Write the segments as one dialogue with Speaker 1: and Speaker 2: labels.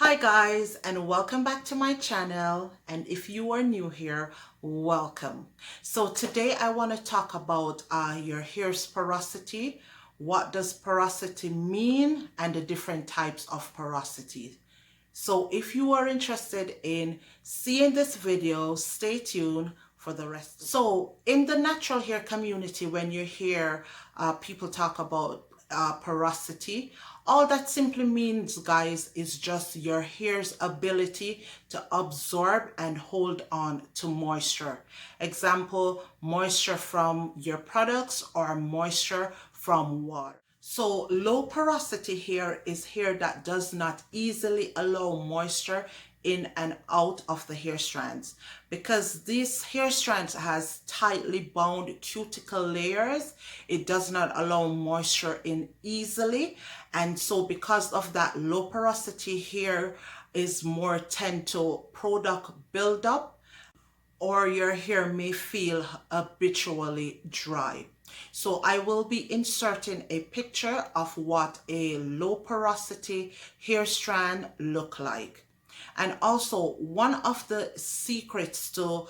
Speaker 1: Hi guys, and welcome back to my channel, and if you are new here, welcome. So today I want to talk about your hair's porosity. What does porosity mean and the different types of porosity. So if you are interested in seeing this video, stay tuned for the rest. So in the natural hair community, when you hear people talk about porosity, all that simply means, guys, is just your hair's ability to absorb and hold on to moisture. Example, moisture from your products or moisture from water. So low porosity hair is hair that does not easily allow moisture in and out of the hair strands. Because these hair strands has tightly bound cuticle layers, it does not allow moisture in easily. And so because of that, low porosity hair is more tend to product buildup, or your hair may feel habitually dry. So I will be inserting a picture of what a low porosity hair strand look like. And also, one of the secrets to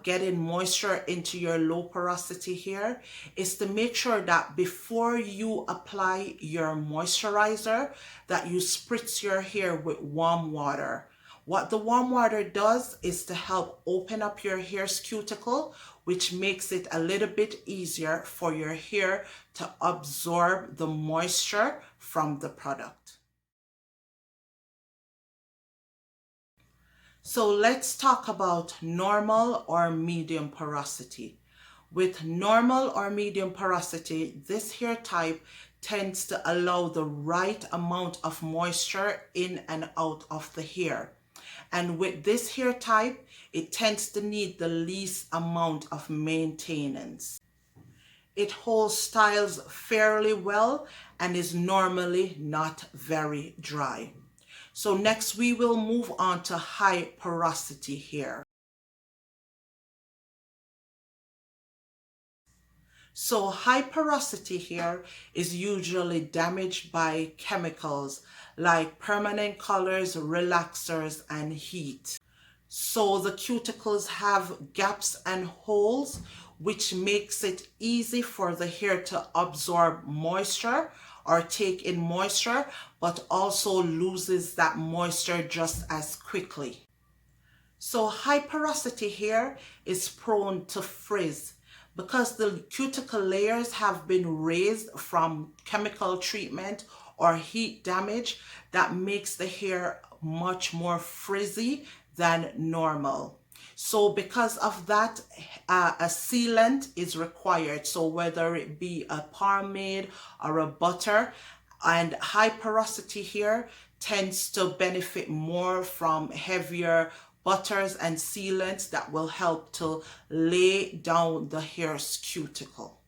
Speaker 1: getting moisture into your low porosity hair is to make sure that before you apply your moisturizer, that you spritz your hair with warm water. What the warm water does is to help open up your hair's cuticle, which makes it a little bit easier for your hair to absorb the moisture from the product. So let's talk about normal or medium porosity. With normal or medium porosity, this hair type tends to allow the right amount of moisture in and out of the hair. And with this hair type, it tends to need the least amount of maintenance. It holds styles fairly well and is normally not very dry. So next we will move on to high porosity hair. So high porosity hair is usually damaged by chemicals like permanent colors, relaxers, and heat. So the cuticles have gaps and holes, which makes it easy for the hair to absorb moisture or take in moisture, but also loses that moisture just as quickly. So high porosity hair is prone to frizz because the cuticle layers have been raised from chemical treatment or heat damage. That makes the hair much more frizzy than normal. So because of that, a sealant is required. So whether it be a pomade or a butter, and high porosity hair tends to benefit more from heavier butters and sealants that will help to lay down the hair's cuticle.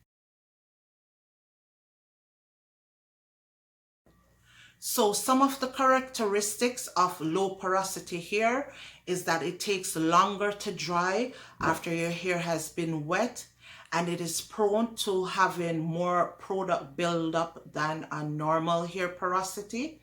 Speaker 1: So some of the characteristics of low porosity hair is that it takes longer to dry after your hair has been wet, and it is prone to having more product buildup than a normal hair porosity.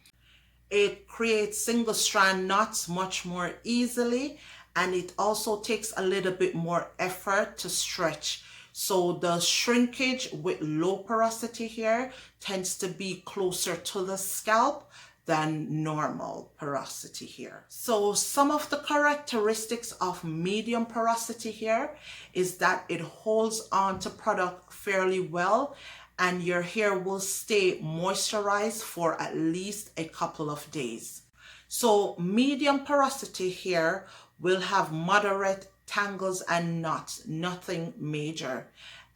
Speaker 1: It creates single strand knots much more easily, and it also takes a little bit more effort to stretch. So the shrinkage with low porosity hair tends to be closer to the scalp than normal porosity hair. So some of the characteristics of medium porosity hair is that it holds on to product fairly well, and your hair will stay moisturized for at least a couple of days. So medium porosity hair will have moderate tangles and knots, nothing major.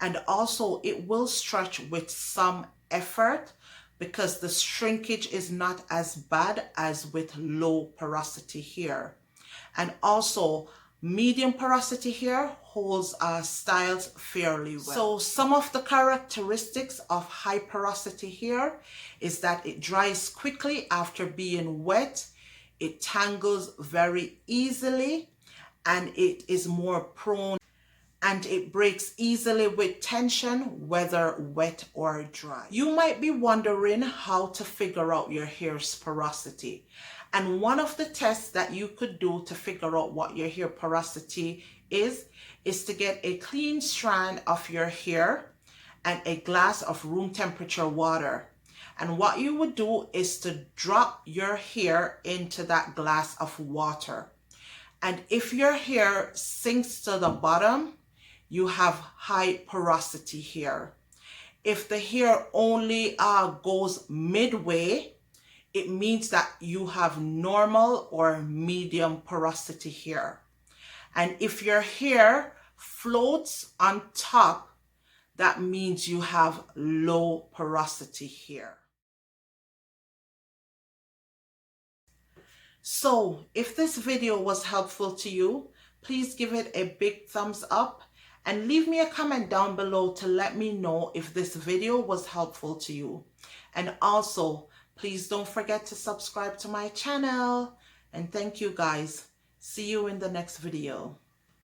Speaker 1: And also it will stretch with some effort because the shrinkage is not as bad as with low porosity hair. And also medium porosity hair holds styles fairly well. So some of the characteristics of high porosity hair is that it dries quickly after being wet, it tangles very easily, and it is more prone and it breaks easily with tension, whether wet or dry. You might be wondering how to figure out your hair's porosity. And one of the tests that you could do to figure out what your hair porosity is to get a clean strand of your hair and a glass of room temperature water. And what you would do is to drop your hair into that glass of water. And if your hair sinks to the bottom, you have high porosity hair. If the hair only goes midway, it means that you have normal or medium porosity hair. And if your hair floats on top, that means you have low porosity hair. So if this video was helpful to you, please give it a big thumbs up and leave me a comment down below to let me know if this video was helpful to you. And also, please don't forget to subscribe to my channel. And thank you guys. See you in the next video.